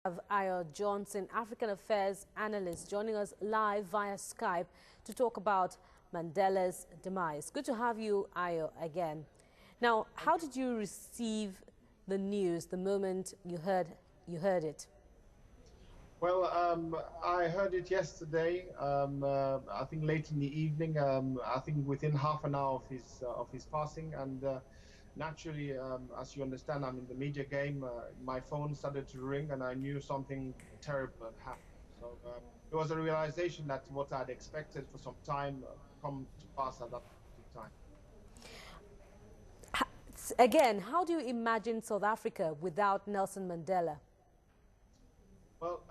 Have Ayo Johnson, African Affairs Analyst, joining us live via Skype to talk about Mandela's demise. Good to have you, Ayo, again. Now, how did you receive the news the moment you heard it? Well, I heard it yesterday. I think late in the evening. I think within half an hour of his passing, and naturally, as you understand, I'm in the media game. My phone started to ring, and I knew something terrible had happened. So it was a realization that what I'd expected for some time come to pass at that time. Again, how do you imagine South Africa without Nelson Mandela? Well,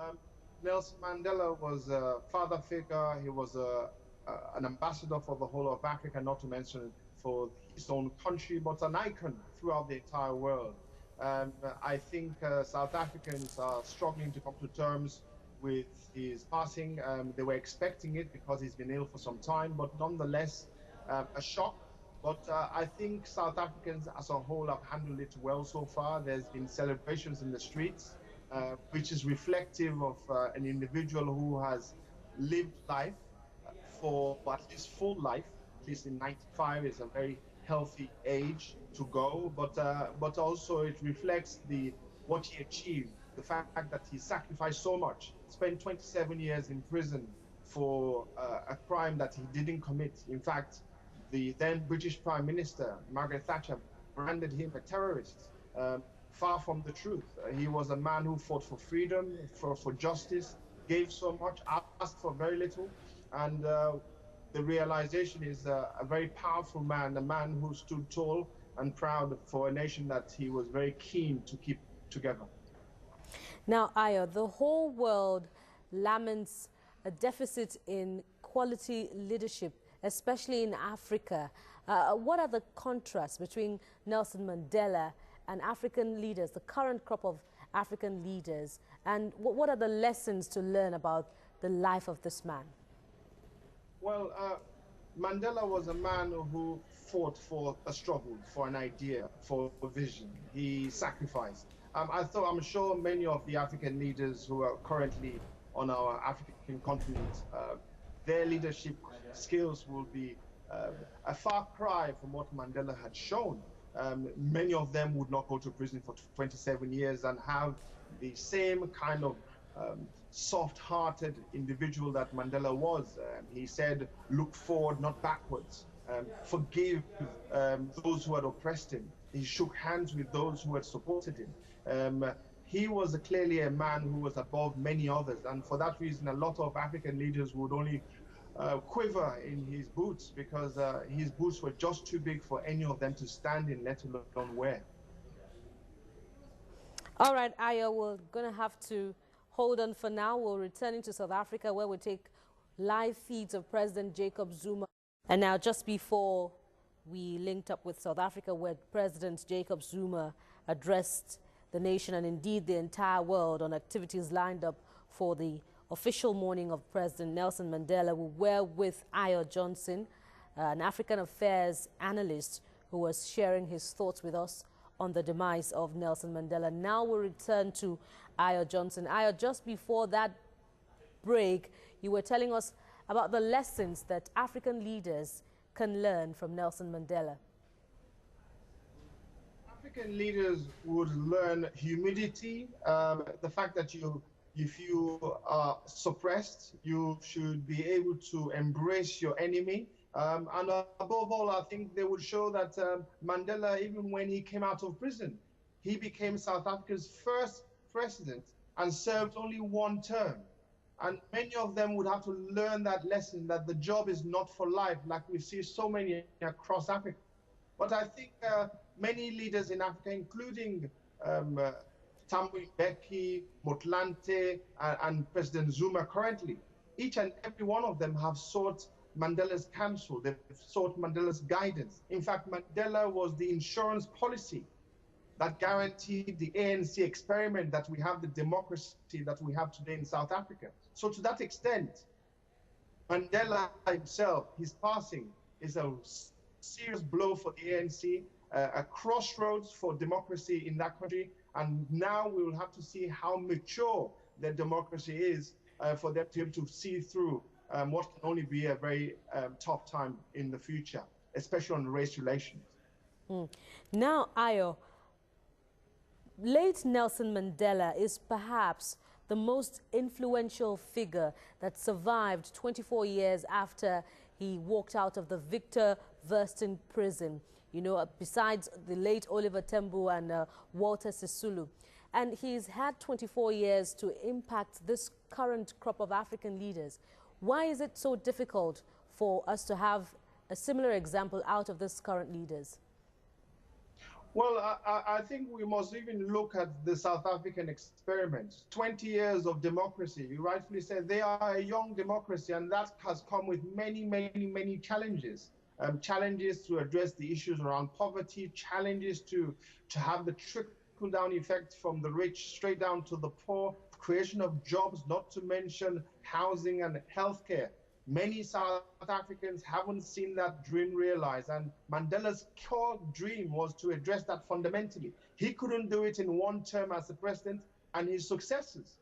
Nelson Mandela was a father figure. He was an ambassador for the whole of Africa, not to mention for his own country, but an icon throughout the entire world. I think South Africans are struggling to come to terms with his passing. They were expecting it because he's been ill for some time, but nonetheless, a shock. But I think South Africans as a whole have handled it well so far. There's been celebrations in the streets, which is reflective of an individual who has lived life for at least full life. At least in 95 is a very healthy age to go, but also it reflects what he achieved, the fact that he sacrificed so much, spent 27 years in prison for a crime that he didn't commit. In fact, the then British Prime Minister, Margaret Thatcher, branded him a terrorist. Far from the truth. He was a man who fought for freedom, for justice, gave so much, asked for very little, and the realization is a very powerful man, a man who stood tall and proud for a nation that he was very keen to keep together. Now, Ayo, the whole world laments a deficit in quality leadership, especially in Africa. What are the contrasts between Nelson Mandela and African leaders, the current crop of African leaders, and what are the lessons to learn about the life of this man? Well, Mandela was a man who fought for a struggle, for an idea, for a vision. He sacrificed. I'm sure many of the African leaders who are currently on our African continent, their leadership skills will be a far cry from what Mandela had shown. Many of them would not go to prison for 27 years and have the same kind of soft-hearted individual that Mandela was. He said, look forward, not backwards. Forgive those who had oppressed him. He shook hands with those who had supported him. He was clearly a man who was above many others, and for that reason, a lot of African leaders would only quiver in his boots because his boots were just too big for any of them to stand in, let alone wear. All right, Ayo, we're going to have to hold on for now. We're returning to South Africa, where we take live feeds of President Jacob Zuma. And now, just before we linked up with South Africa, where President Jacob Zuma addressed the nation and indeed the entire world on activities lined up for the official mourning of President Nelson Mandela, we were with Ayo Johnson, an African Affairs Analyst who was sharing his thoughts with us on the demise of Nelson Mandela. Now we return to Ayo Johnson. Ayo, just before that break, you were telling us about the lessons that African leaders can learn from Nelson Mandela. African leaders would learn humility, the fact that if you are suppressed, you should be able to embrace your enemy. And above all, I think they would show that Mandela, even when he came out of prison, he became South Africa's first president and served only one term. And many of them would have to learn that lesson, that the job is not for life, like we see so many across Africa. But I think many leaders in Africa, including Thabo Mbeki, Motlanthe, and President Zuma currently, each and every one of them have sought Mandela's counsel. They've sought Mandela's guidance. In fact, Mandela was the insurance policy that guaranteed the ANC experiment, that we have the democracy that we have today in South Africa. So to that extent, Mandela himself, his passing, is a serious blow for the ANC, a crossroads for democracy in that country, And now we will have to see how mature their democracy is for them to be able to see through what can only be a very tough time in the future, especially on race relations. Now, Ayo, late Nelson Mandela is perhaps the most influential figure that survived 24 years after he walked out of the Victor Verster prison, you know, besides the late Oliver Tambo and Walter Sisulu. And he's had 24 years to impact this current crop of African leaders. Why is it so difficult for us to have a similar example out of this current leaders? Well, I think we must even look at the South African experiment. 20 years of democracy. You rightfully said they are a young democracy, and that has come with many, many, many challenges. Challenges to address the issues around poverty, challenges to have the trickle-down effect from the rich straight down to the poor, creation of jobs, not to mention housing and healthcare. Many South Africans haven't seen that dream realized, and Mandela's core dream was to address that fundamentally. He couldn't do it in one term as the president, and his successors,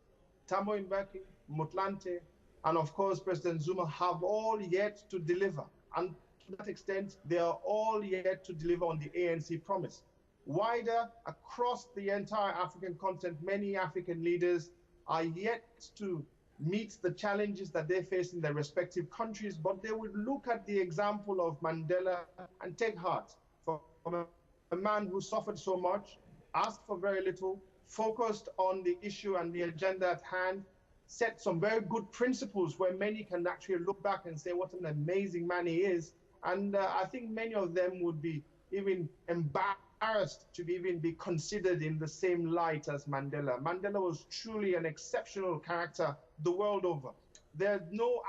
Tambo Mbeki, Motlanthe, and of course President Zuma, have all yet to deliver. And to that extent, they are all yet to deliver on the ANC promise. Wider, across the entire African continent, many African leaders are yet to meet the challenges that they face in their respective countries, but they would look at the example of Mandela and take heart from a man who suffered so much, asked for very little, focused on the issue and the agenda at hand, set some very good principles where many can actually look back and say what an amazing man he is. And I think many of them would be even embarrassed to even be considered in the same light as Mandela. Mandela was truly an exceptional character the world over. There are no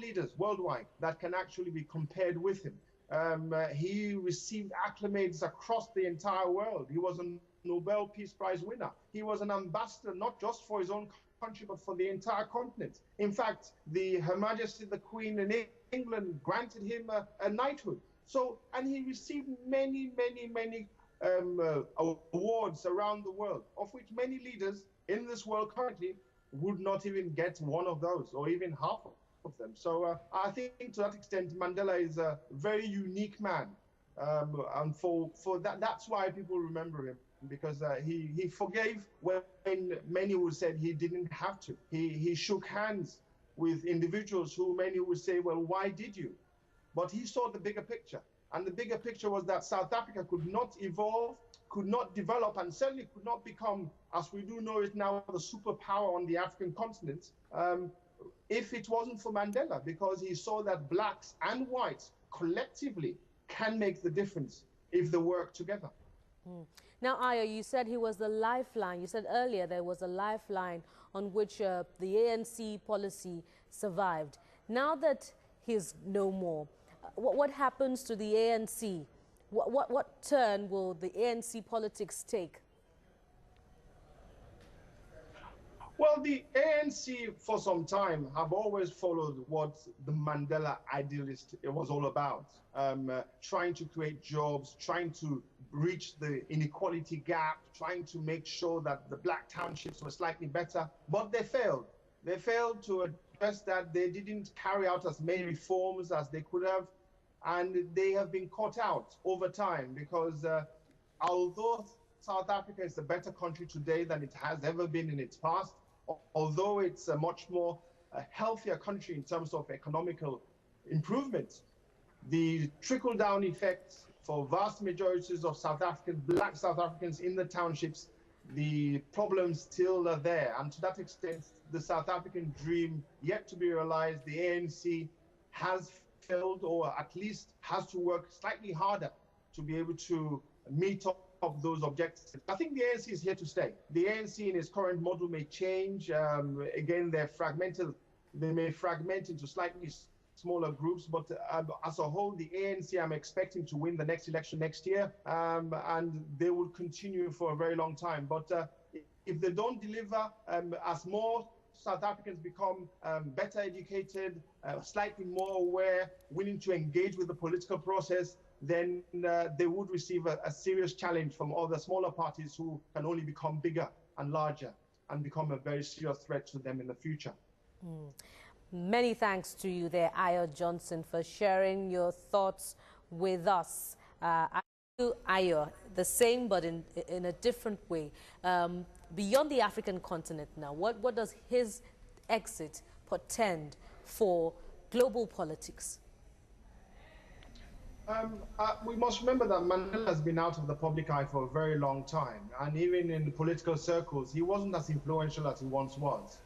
leaders worldwide that can actually be compared with him. He received acclamations across the entire world. He was a Nobel Peace Prize winner. He was an ambassador, not just for his own country, but for the entire continent. In fact, Her Majesty the Queen in England granted him a knighthood. So, and he received many, many, many awards around the world, of which many leaders in this world currently would not even get one of those, or even half of them. So I think to that extent, Mandela is a very unique man. And for that, that's why people remember him, because he forgave when many would say he didn't have to. He shook hands with individuals who many would say, well, why did you? But he saw the bigger picture. And the bigger picture was that South Africa could not evolve, could not develop, and certainly could not become, as we do know it now, the superpower on the African continent, if it wasn't for Mandela, because he saw that blacks and whites collectively can make the difference if they work together. Now, Ayo, you said he was the lifeline. You said earlier there was a lifeline on which the ANC policy survived. Now that he's no more, what happens to the ANC? What turn will the ANC politics take? Well, the ANC for some time have always followed what the Mandela idealist was all about, trying to create jobs, trying to reach the inequality gap, trying to make sure that the black townships were slightly better, but they failed. They failed to address that. They didn't carry out as many reforms as they could have, and they have been caught out over time because although South Africa is a better country today than it has ever been in its past, although it's a much more healthier country in terms of economical improvement, the trickle-down effects for vast majorities of South Africans, black South Africans in the townships, the problems still are there. And to that extent, the South African dream yet to be realized, the ANC has failed, or at least has to work slightly harder to be able to meet up those objectives. I think the ANC is here to stay. The ANC in its current model may change. Again, they're fragmented. They may fragment into slightly smaller groups, but as a whole, the ANC, I'm expecting to win the next election next year, and they will continue for a very long time. But if they don't deliver, as more South Africans become better educated, slightly more aware, willing to engage with the political process, then they would receive a serious challenge from other smaller parties who can only become bigger and larger and become a very serious threat to them in the future. Many thanks to you there, Ayo Johnson, for sharing your thoughts with us. Ayo, the same but in a different way. Beyond the African continent now, what does his exit portend for global politics? We must remember that Mandela has been out of the public eye for a very long time, and even in political circles, he wasn't as influential as he once was.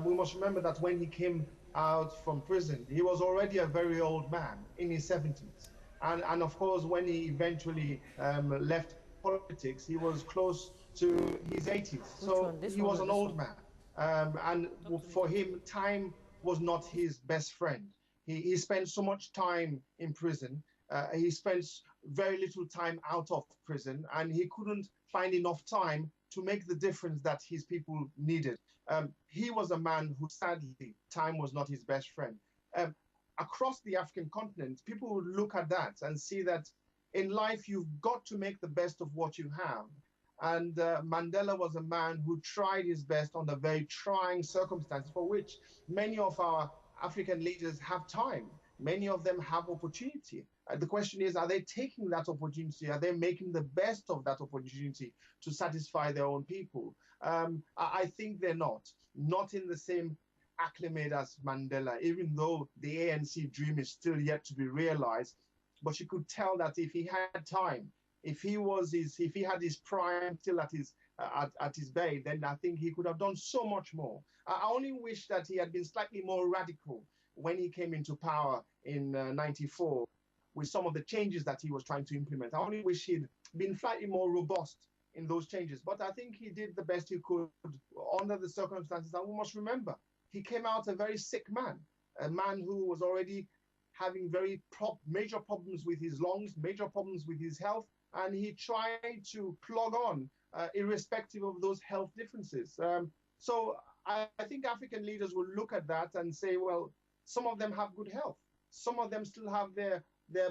We must remember that when he came out from prison, he was already a very old man in his 70s. And of course, when he eventually left politics, he was close to his 80s. So he was an old man. And for him, time was not his best friend. He spent so much time in prison. He spent very little time out of prison, and he couldn't find enough time to make the difference that his people needed. He was a man who, sadly, time was not his best friend. Across the African continent, people would look at that and see that in life, you've got to make the best of what you have. And Mandela was a man who tried his best under very trying circumstances for which many of our African leaders have time. Many of them have opportunity. The question is, are they taking that opportunity? Are they making the best of that opportunity to satisfy their own people? I think they're not in the same acclimate as Mandela, even though the ANC dream is still yet to be realized. But you could tell that if he had time, if he had his prime still at his bay, then I think he could have done so much more. I only wish that he had been slightly more radical when he came into power in '94 with some of the changes that he was trying to implement. I only wish he'd been slightly more robust in those changes. But I think he did the best he could under the circumstances. And we must remember, he came out a very sick man, a man who was already having very major problems with his lungs, major problems with his health, and he tried to plug on, irrespective of those health differences. So I think African leaders will look at that and say, well, some of them have good health. Some of them still have their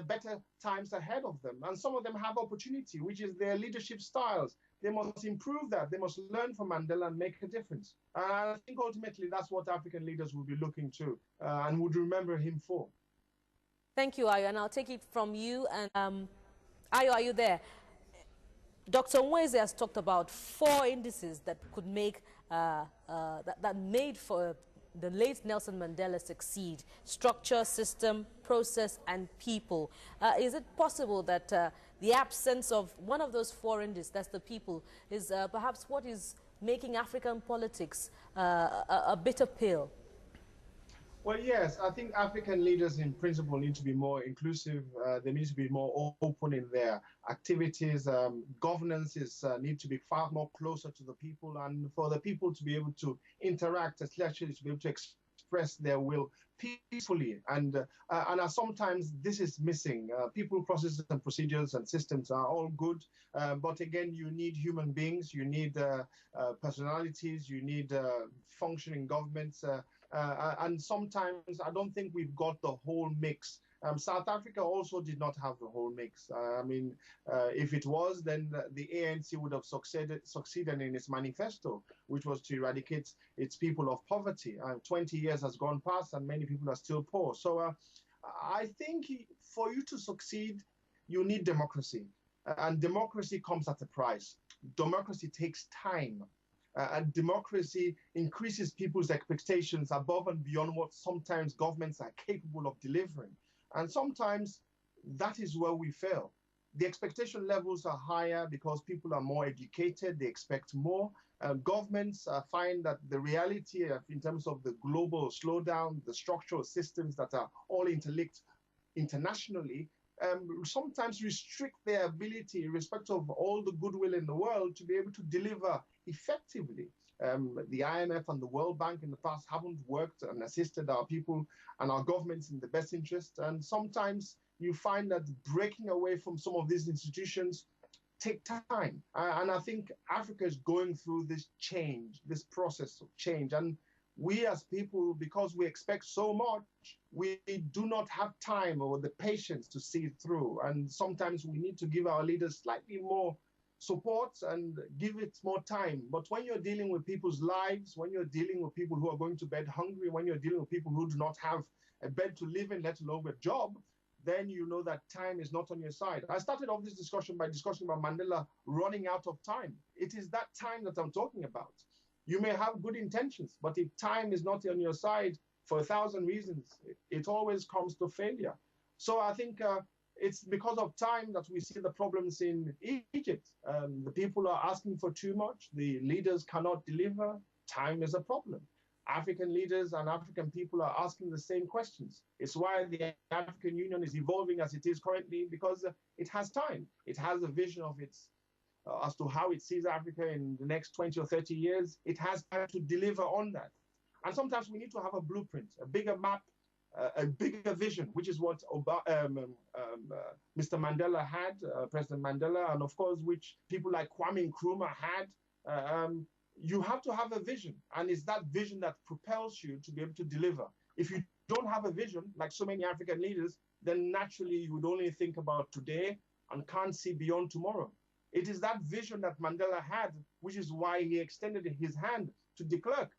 better times ahead of them. And some of them have opportunity, which is their leadership styles. They must improve that. They must learn from Mandela and make a difference. And I think ultimately that's what African leaders will be looking to and would remember him for. Thank you, Ayo. And I'll take it from you. And Ayo, are you there? Dr. Nweze has talked about 4 indices that could make, that made for the late Nelson Mandela succeed: structure, system, process, and people. Is it possible that the absence of one of those 4 indices, that's the people, is perhaps what is making African politics a bitter pill? Well, yes, I think African leaders in principle need to be more inclusive. They need to be more open in their activities. Governances need to be far more closer to the people, and for the people to be able to interact, especially to be able to express their will peacefully. And sometimes this is missing. People, processes, and procedures and systems are all good, but again, you need human beings, you need personalities, you need functioning governments. And sometimes I don't think we've got the whole mix. South Africa also did not have the whole mix. I mean, if it was, then the ANC would have succeeded in its manifesto, which was to eradicate its people of poverty. 20 years has gone past and many people are still poor. So I think for you to succeed, you need democracy. And democracy comes at a price. Democracy takes time. And democracy increases people's expectations above and beyond what sometimes governments are capable of delivering. And sometimes that is where we fail. The expectation levels are higher because people are more educated, they expect more. Governments find that the reality in terms of the global slowdown, the structural systems that are all interlinked internationally, sometimes restrict their ability, irrespective of all the goodwill in the world, to be able to deliver effectively. The IMF and the World Bank in the past haven't worked and assisted our people and our governments in the best interest. And sometimes you find that breaking away from some of these institutions take time. And I think Africa is going through this change, this process of change. And we as people, because we expect so much, we do not have time or the patience to see it through. And sometimes we need to give our leaders slightly more support and give it more time. But when you're dealing with people's lives, when you're dealing with people who are going to bed hungry, when you're dealing with people who do not have a bed to live in, let alone a job, then you know that time is not on your side. I started off this discussion by discussing about Mandela running out of time. It is that time that I'm talking about. You may have good intentions, but if time is not on your side for 1,000 reasons, it always comes to failure. So I think it's because of time that we see the problems in Egypt. The people are asking for too much. The leaders cannot deliver. Time is a problem. African leaders and African people are asking the same questions. It's why the African Union is evolving as it is currently, because it has time. It has a vision of its as to how it sees Africa in the next 20 or 30 years. It has time to deliver on that. And sometimes we need to have a blueprint, a bigger map, a bigger vision, which is what Mr. Mandela had, President Mandela, and of course, which people like Kwame Nkrumah had. You have to have a vision, and it's that vision that propels you to be able to deliver. If you don't have a vision, like so many African leaders, then naturally you would only think about today and can't see beyond tomorrow. It is that vision that Mandela had, which is why he extended his hand to de Klerk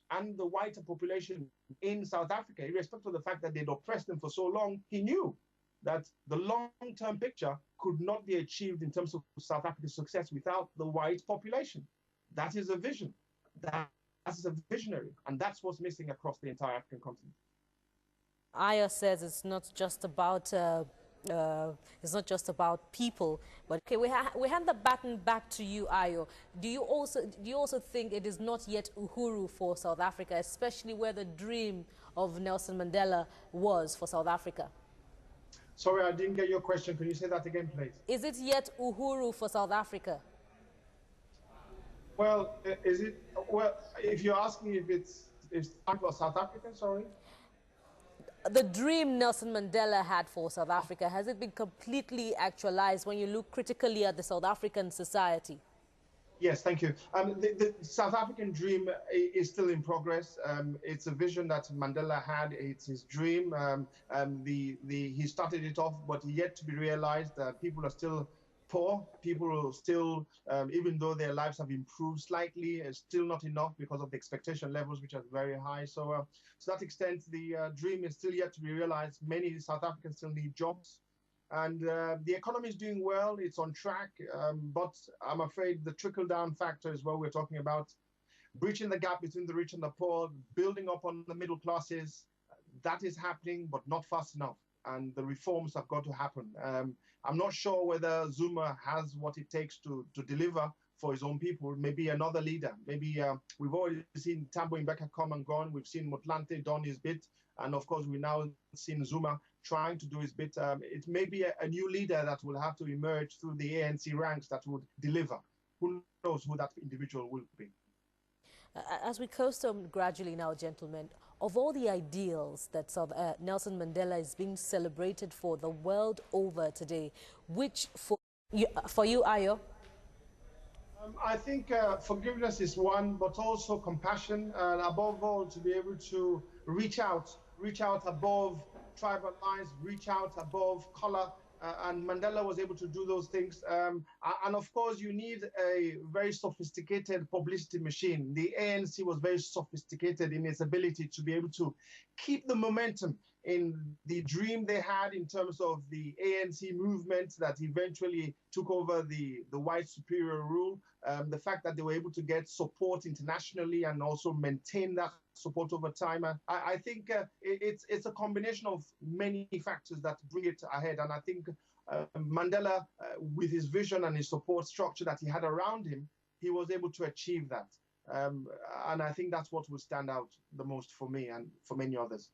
and the white population in South Africa, irrespective of the fact that they'd oppressed them for so long. He knew that the long-term picture could not be achieved in terms of South Africa's success without the white population. That is a vision. That is a visionary, and that's what's missing across the entire African continent. Ayo says it's not just about people, but okay, we hand the baton back to you, Ayo. Do you also think it is not yet uhuru for South Africa, especially where the dream of Nelson Mandela was for South Africa? Sorry, I didn't get your question. Can you say that again, please? Is it yet uhuru for South Africa? Well, is it? Well, if you're asking if it's time for South Africa, sorry. The dream Nelson Mandela had for South Africa, has it been completely actualized when you look critically at the South African society? Yes, thank you. The South African dream is still in progress. It's a vision that Mandela had. It's his dream. He started it off, but yet to be realized. People are still poor. People are still, even though their lives have improved slightly, still not enough because of the expectation levels, which are very high. So to that extent, the dream is still yet to be realized. Many South Africans still need jobs. And the economy is doing well. It's on track. But I'm afraid the trickle-down factor is what we're talking about. Breaching the gap between the rich and the poor, building up on the middle classes. That is happening, but not fast enough. And the reforms have got to happen. I'm not sure whether Zuma has what it takes to deliver for his own people. Maybe another leader. Maybe we've already seen Thabo Mbeki come and gone. We've seen Motlanthe done his bit. And of course, we've now seen Zuma trying to do his bit. It may be a new leader that will have to emerge through the ANC ranks that would deliver. Who knows who that individual will be? As we coast on gradually now, gentlemen, of all the ideals that Nelson Mandela is being celebrated for the world over today, which for you, Ayo? I think forgiveness is one, but also compassion, and above all, to be able to reach out above tribal lines, reach out above color. And Mandela was able to do those things. And of course, you need a very sophisticated publicity machine. The ANC was very sophisticated in its ability to be able to keep the momentum in the dream they had in terms of the ANC movement that eventually took over the white superior rule. The fact that they were able to get support internationally and also maintain that support over time. I think it's a combination of many factors that bring it ahead. And I think Mandela, with his vision and his support structure that he had around him, he was able to achieve that. And I think that's what will stand out the most for me and for many others.